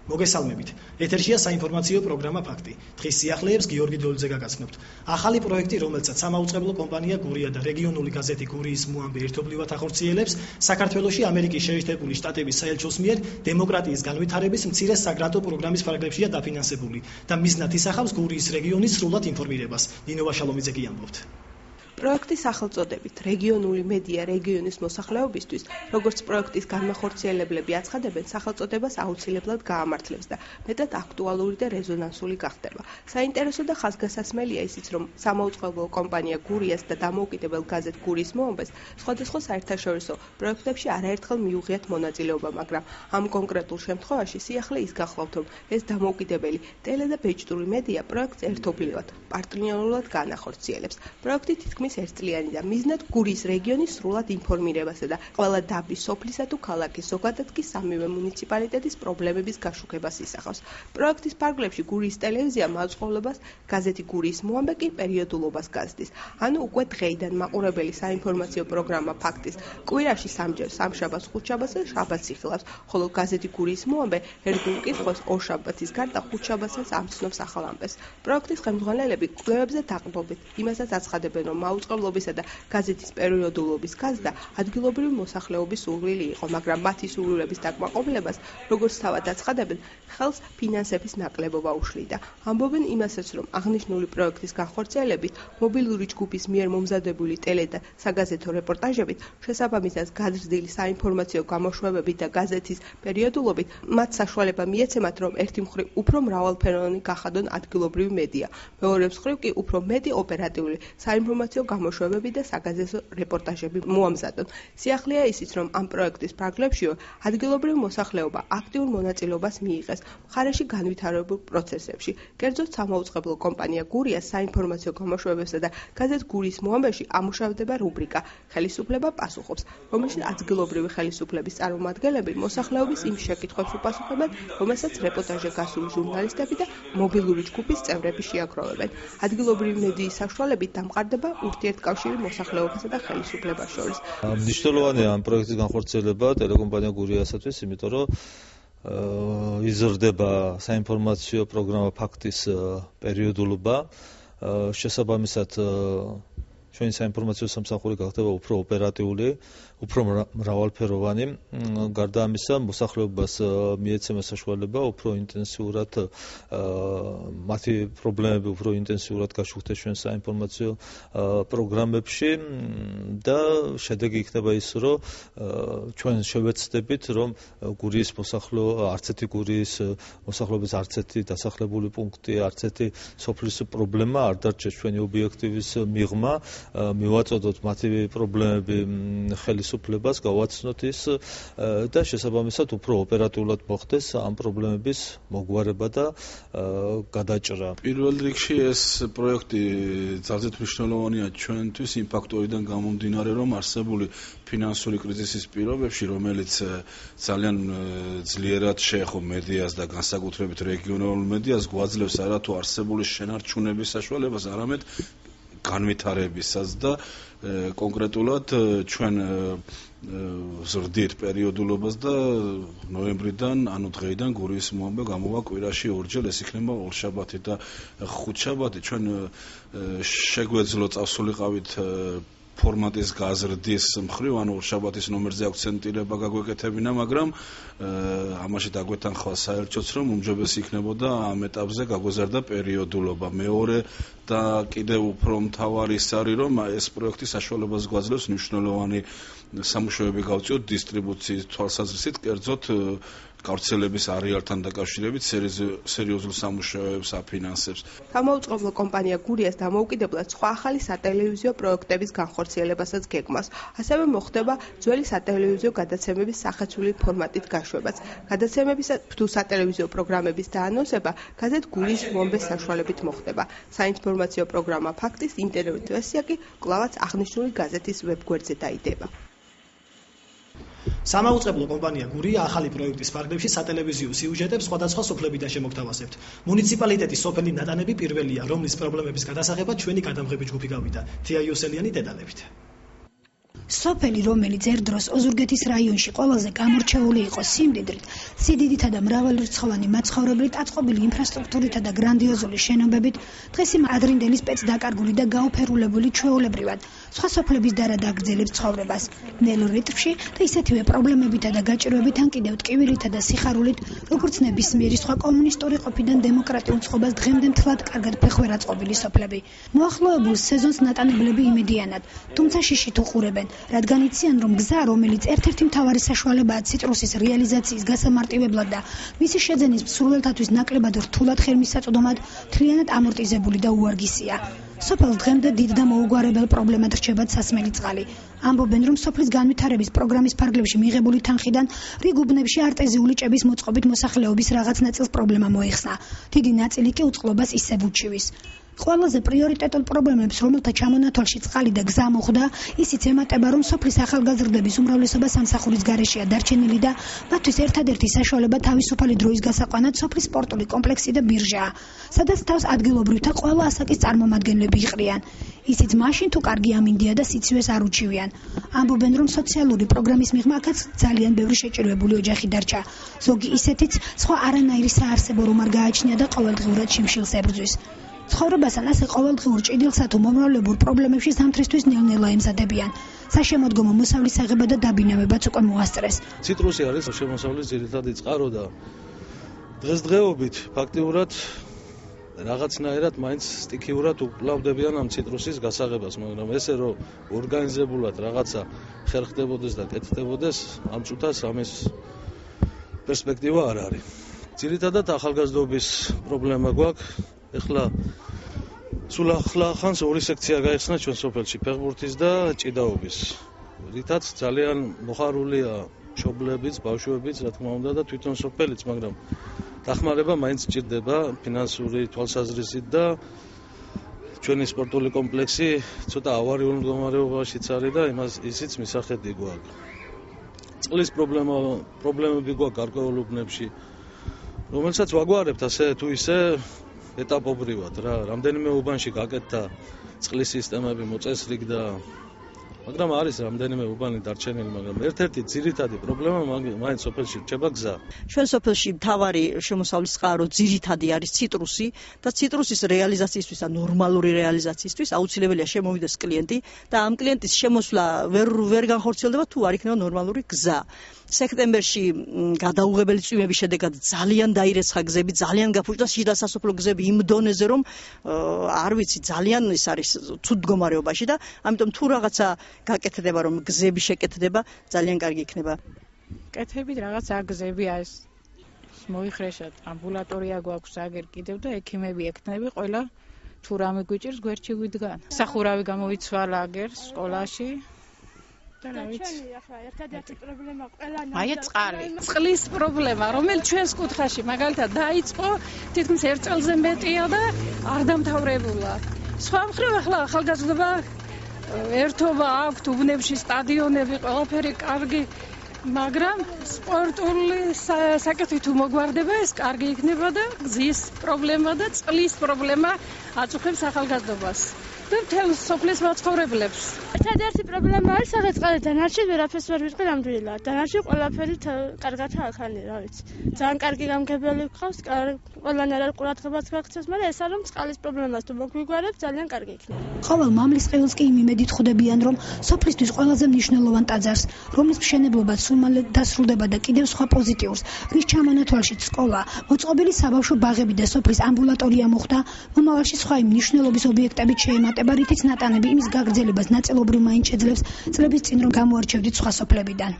მოგესალმებით. ეთერშია საინფორმაციო პროგრამა ფაქტი. დღის სიახლეებს გიორგი დოლიძე გაგაცნობთ. ახალი პროექტი, რომელსაც სამაუწყებლო კომპანია გურია და რეგიონული გაზეთი გურიის მოამბე ერთობლივად ახორციელებს, საქართველოში ამერიკის შეერთებული შტატების საელჩოს მიერ დემოკრატიის განვითარების მცირე საგრანტო პროგრამის ფარგლებშია დაფინანსებული და მიზნად ისახავს გურიის რეგიონის სრულად ინფორმირებას. ნინო ვაშალომიძე კი ამბობთ. პროექტის სახელწოდებით რეგიონული მედია რეგიონის მოსახლეობისთვის, როგორც პროექტის განმახორციელებლები აცხადებენ, სახელწოდებას აუცილებლად გაამართლებს და მეტად აქტუალური და რეზონანსული გახდება. საინტერესო და ხაზგასაცმელია ისიც, რომ სამაუწყებლო კომპანია გურიას და დამოუკიდებელ გაზეთ გურიის მოამბეს სხვადასხვა საერთაშორისო პროექტებში არაერთხელ მიუღიათ მონაწილეობა, მაგრამ ამ კონკრეტულ შემთხვევაში სიახლე ის გახლავთ, რომ ეს დამოუკიდებელი ტელე და ბეჭდური მედია პროექტს ერთობლივად, პარტნიორულად განახორციელებს. პროექტი თითქმის ერთწლიანი და მიზნად გურიის რეგიონის სრულად ინფორმირებასა და ყველა დაბის, სოფლისა თუ ქალაქის, ზოგადად კი სამივე მუნიციპალიტეტის პრობლემების გაშუქებას ისახავს. პროექტის ფარგლებში გურიის ტელევიზია მაუწყებლობას, გაზეთი გურიის მოამბე კი პერიოდულობას გაზდის. ანუ უკვე დღეიდან მაყურებელი საინფორმაციო პროგრამა ფაქტის კვირაში სამჯერ, სამშაბათს, ხუთშაბათს და შაბათს იხილავს, ხოლო გაზეთი გურიის მოამბე ერთგულ კითხვას ორშაბათის გარდა ხუთშაბათსაც ამცნობს ახალ ამბეს. პროექტის ხელმძღვანელები კვლევებზე დაყრდნობით იმასაც აცხადებენ, რომ მაუწყებლობისა და გაზეთის პერიოდულობის გაზდა ადგილობრივი მოსახლეობის სურვილი იყო, მაგრამ მათი სურვილების დაკმაყოფილებას, როგორც თავად აცხადებენ, ხელს ფინანსების ნაკლებობა უშლიდა. ამბობენ იმასაც, რომ აღნიშნული პროექტის განხორციელებით მობილური ჯგუფის მიერ მომზადებული ტელე და საგაზეთო რეპორტაჟებით, შესაბამისად გაზრდილი საინფორმაციო გამოშვებებით და გაზეთის პერიოდულობით მათ საშუალება მიეცემათ, რომ ერთი მხრივ უფრო მრავალფეროვანი გახადონ ადგილობრივი მედია, მეორე მხრივ კი უფრო მეტი ოპერატიული საინფორმაციო გამოშვებები და საგაზეთო რეპორტაჟები მოამზადონ. სიახლეა ისიც, რომ ამ პროექტის ფარგლებშიო ადგილობრივი მოსახლეობა აქტიურ მონაწილეობას მიიღეს მხარეში განვითარებულ პროცესებში. კერძოდ სამაუწყებლო კომპანია გურიას საინფორმაციო გამოშვებებსა და გაზეთ გურიის მოამბეში ამუშავდება რუბრიკა ხელისუფლება პასუხობს, რომელშიც ადგილობრივი ხელისუფლების წარმომადგენლები მოსახლეობის იმ შეკითხვებს უპასუხებენ, რომელსაც რეპორტაჟზე გასული ჟურნალისტები და მობილური ჯგუფის წევრები შეაგროვებენ. ადგილობრივი მედიის საშუალებით დამყარდება ურთიერთკავშირი მოსახლეობასა და ხელისუფლებას შორის. მნიშვნელოვანია ამ პროექტის განხორციელება ტელეკომპანია გურიასათვის, იმიტომ რომ იზრდება საინფორმაციო პროგრამა ფაქტის პერიოდულობა, შესაბამისად ჩვენი საინფორმაციო სამსახური გახდება უფრო ოპერატიული, უფრო მრავალფეროვანი. გარდა ამისა, მოსახლეობას მიეცემა საშუალება უფრო ინტენსიურად მათი პრობლემები უფრო ინტენსიურად გაშუქდეს ჩვენ საინფორმაციო პროგრამებში და შედეგი იქნება ის, რომ ჩვენ შევეცდებით, რომ გურიის მოსახლეობა, არც ერთი გურიის მოსახლეობის არც ერთი დასახლებული პუნქტი, არც ერთი სოფლის პრობლემა არ დარჩეს ჩვენი ობიექტივის მიღმა, მივაწოდოთ მათი პრობლემები ხელისუფლებას, გავაცნოთ ის და შესაბამისად უფრო ოპერატიულად მოხდეს ამ პრობლემების მოგვარება და გადაჭრა. პირველ რიგში ეს პროექტი ძალზედ მნიშვნელოვანია ჩვენთვის იმ ფაქტორიდან გამომდინარე, რომ არსებული ფინანსური კრიზისის პირობებში, რომელიც ძალიან ძლიერად შეეხო მედიას და განსაკუთრებით რეგიონულ მედიას, გვაძლევს არათუ არსებული შენარჩუნების საშუალებას, არამედ განვითარებისას და კონკრეტულად ჩვენ ზრდით პერიოდულობას და ნოემბრიდან, ანუ დღეიდან გურიის მოამბე გამოვა კვირაში ორჯერ, ეს იქნება ორშაბათი და ხუთშაბათი. ჩვენ შეგვეძლო წავსულიყავით ფორმატის გაზრდის მხრივ, ანუ ორშაბათის ნომერზე აქცენტირება გაგვეკეთებინა, მაგრამ ამაში დაგვეთანხმა საელჩოც, რომ უმჯობესი იქნებოდა ამ ეტაპზე გაგვეზარდა პერიოდულობა. მეორე და კიდევ უფრო მთავარი ის არის, რომ ეს პროექტი საშუალებას გვაძლევს მნიშვნელოვანი სამუშაოები გავწიოთ დისტრიბუციის თვალსაზრისით, კერძოდ გავრცელების არეალთან დაკავშირებით სერიოზულ სამუშაოებს აფინანსებს. სამაუწყებლო კომპანია გურიას დამოუკიდებლად სხვა ახალი სატელევიზიო პროექტების განხორციელებასაც გეგმავს. ასევე მოხდება ძველი სატელევიზიო გადაცემების სახეცვლილი ფორმატით გაშვებაც. გადაცემების თუ სატელევიზიო პროგრამების დაანონსება გაზეთ გურიის მოამბეს საშუალებით მოხდება. საინფორმაციო პროგრამა ფაქტის ინტერნეტ ვერსია კი კვლავაც აღნიშნული გაზეთის ვებგვერდზე დაიდება. სამაუწყებლო კომპანია გურია ახალი პროექტის ფარგლებში სატელევიზიო სიუჟეტებს სხვადასხვა სოფლებიდან შემოგთავაზებთ. მუნიციპალიტეტის სოფელი ნატანები პირველია, რომლის პრობლემების გადასაღებად ჩვენი გადამღები ჯგუფი გავიდა. თია იოსელიანი დეტალებით. სოფელი, რომელიც ერთ დროს ოზურგეთის რაიონში ყველაზე გამორჩეული იყო სიმდიდრით, სიდიდითა და მრავალრიცხოვანი მაცხოვრებლით, აწყობილი ინფრასტრუქტურითა და გრანდიოზული შენობებით, დღეს იმ ადრინდელი სპეცდაკარგული და გაუფერულებული ჩვეულებრივად სხვა სოფლების დარად აგრძელებს ცხოვრებას. ნელ რიტმში და ისეთივე პრობლემებითა და გაჭირვებით, ან კიდევ ტკივილითა და სიხარულით, როგორც ნებისმიერი სხვა კომუნისტური ყოფიდან დემოკრატიულ წყობას დღემდე მთლად კარგად ფეხვერა წყობილი სოფლები. მოახლოებულ სეზონს ნატანებლები იმედიანად, თუმცა შიშით უყურებენ, რადგან იციან, რომ გზა, რომელიც ერთ-ერთი მთავარი საშუალებაა ციტრუსის რეალიზაციის გასამარტივებლად და მისი შეძენის მსურველთათვის ნაკლებად რთულად ხელმისაწვდომად, მთლიანად ამორტიზებული და უვარგისია. სოფელს დღემდე დიდ და მოუგვარებელ პრობლემად რჩება სასმელი წყალი. ამბობენ, რომ სოფლის განვითარების პროგრამის ფარგლებში მიღებული თანხიდან რიგ უბნებში არტეზიული ჭების მოწყობით მოსახლეობის რაღაც ნაწილს პრობლემა მოიხსნა. დიდი ნაწილი კი უწყლობას ისევ უჩივის. ყველაზე პრიორიტეტულ პრობლემებს, რომელთა ჩამონათვალში წყალი და გზა მოხვდა, ისიც ემატება, რომ სოფლის ახალგაზრდების უმრავლესობა სამსახურის გარეშეა დარჩენილი და მათთვის ერთადერთი საშუალება თავისუფალი დროის გასაყვანად სოფლის სპორტული კომპლექსი და ბირჟაა, სადაც თავს ადგილობრივთა ყველა ასაკის წარმომადგენლები იყრიან. ისიც მაშინ თუ კარგი ამინდია და სიცივეს არ უჩივიან. ამბობენ, რომ სოციალური პროგრამის მიღმა აქაც ძალიან ბევრი შეჭირვებული ოჯახი დარჩა. ზოგი ისეთიც სხვა არანაირი საარსებო რომ არ გააჩნია და ყოველდღიურად შიმშილს ებრძვის. ცხოვრებასთან ასე ყოველდღიურ ჭიდილსა თუ მომრავლებურ პრობლემებში ზამთრისთვის ნელ-ნელა ემზადებიან. საშემოდგომო მოსავლის აღება და დაბინავებაც უკვე მოასწრეს. ციტრუსი არის შემოსავლის ძირითადი წყარო და დღესდღეობით ფაქტიურად რაღაცნაირად მაინც სტიქიურად უკლავდებიან ამ ციტრუსის გასაღებას, მაგრამ ესე რომ ორგანიზებულად რაღაცა ხერხდებოდეს და კეთდებოდეს, ამ წუთას ამის პერსპექტივა არ არის. ძირითადად ახალგაზრდობის პრობლემა გვაქვს. ეხლა სულ ახლახანს ორი სექცია გაიხსნა ჩვენ სოფელში, ფეხბურთის და ჭიდაობის. რითაც ძალიან მოხარულია მშობლებიც, ბავშვებიც, რა თქმა უნდა და თვითონ სოფელიც, მაგრამ დახმარება მაინც სჭირდება ფინანსური თვალსაზრისით და ჩვენი სპორტული კომპლექსი ცოტა ავარიულ მდგომარეობაშიც არის და ისიც მისახედი გვაქვს. წყლის პრობლემები გვაქვს გარკვეულ უბნებში, რომელსაც ვაგვარებთ ასე თუ ისე ეტაპობრივად რა, რამდენიმე უბანში გაკეთდა წყლის სისტემები მოწესრიგ და მაგრამ არის რამდენიმე უბანი დარჩენილი, მაგრამ ერთ-ერთი ძირითადი პრობლემა მაინც სოფელში რჩება გზა. ჩვენ სოფელში მთავარი შემოსავლის წყარო ძირითადი არის ციტრუსი და ციტრუსის რეალიზაციისთვის და ნორმალური რეალიზაციისთვის აუცილებელია შემოვიდეს კლიენტი და ამ კლიენტის შემოსვლა ვერ განხორციელდება თუ არ იქნება ნორმალური გზა. სექტემბერში გადაუღებელი წვიმების შედეგად ძალიან დაირეცხა გზები, ძალიან გაფუჭდა შიდა სასოფლო გზები იმ დონეზე, რომ არ ვიცი, ძალიან ის არის ცუდ მდგომარეობაში და ამიტომ თუ რაღაცა გაკეთდება, რომ გზები შეკეთდება, ძალიან კარგი იქნება. კეთებით რაღაცა გზებია ეს მოიხრეშათ, ამბულატორია გვაქვს აგერ კიდევ და ექიმები ექნები, ყველა თუ რამე გვიჭირს გვერდში ვიდგან. სახურავი გამოიცვალა აგერ სკოლაში. ჩვენი ახლა ერთადერთი პრობლემა ყველანაირად აი წყლის პრობლემა, რომელიც ჩვენს კუთხეში მაგალითად დაიწყო თითქმის 1 წელზე მეტია და არ დამთავრებულა. სხვა მხრივ ახლა ახალგაზრდობა ერთობა აქვთ უბნებში, სტადიონები, ყველაფერი კარგი, მაგრამ სპორტული საკითხი თუ მოგვარდება, ეს კარგი იქნება და გზის პრობლემა და წყლის პრობლემა აწუხებს ახალგაზრდობას. და მთელ სოფლის მაცხოვრებლებს. ერთადერთი პრობლემა არის სახელმწიფო დანარჩენ ვერაფერს ვერ ვიტყვი ნამდვილად. დანარჩენ ყველაფერი კარგათა ახალი, რა ვიცი. ძალიან კარგი გამგებელი გყავს, ყველანაირად ყურადღებას გაქცევს, მაგრამ ეს არ რომ წყლის პრობლემას თუ მოგვიგვარებ, ძალიან კარგი იქნება. ყოველ მამლის ყელს კი იმ იმედით ხვდებიან, რომ სოფლისთვის ყველაზე მნიშვნელოვან ტაძარს, რომლის მშენებლობაც სულ მალე დასრულდება და კიდევ სხვა პოზიტიურს, რის ჩამონათვალშიც სკოლა, მოწყობილი საბავშვო ბაღები და სოფლის ამბულატორია მოხდა, მომავალში სხვა იმ მნიშვნელობის ობიექტებით შეემატება, რითიც ნატანები იმის გაგრძელებას ნაწილობრივ მაინც შეძლებს წლების წინ რომ გამოარჩევდით სხვა სოფლებიდან.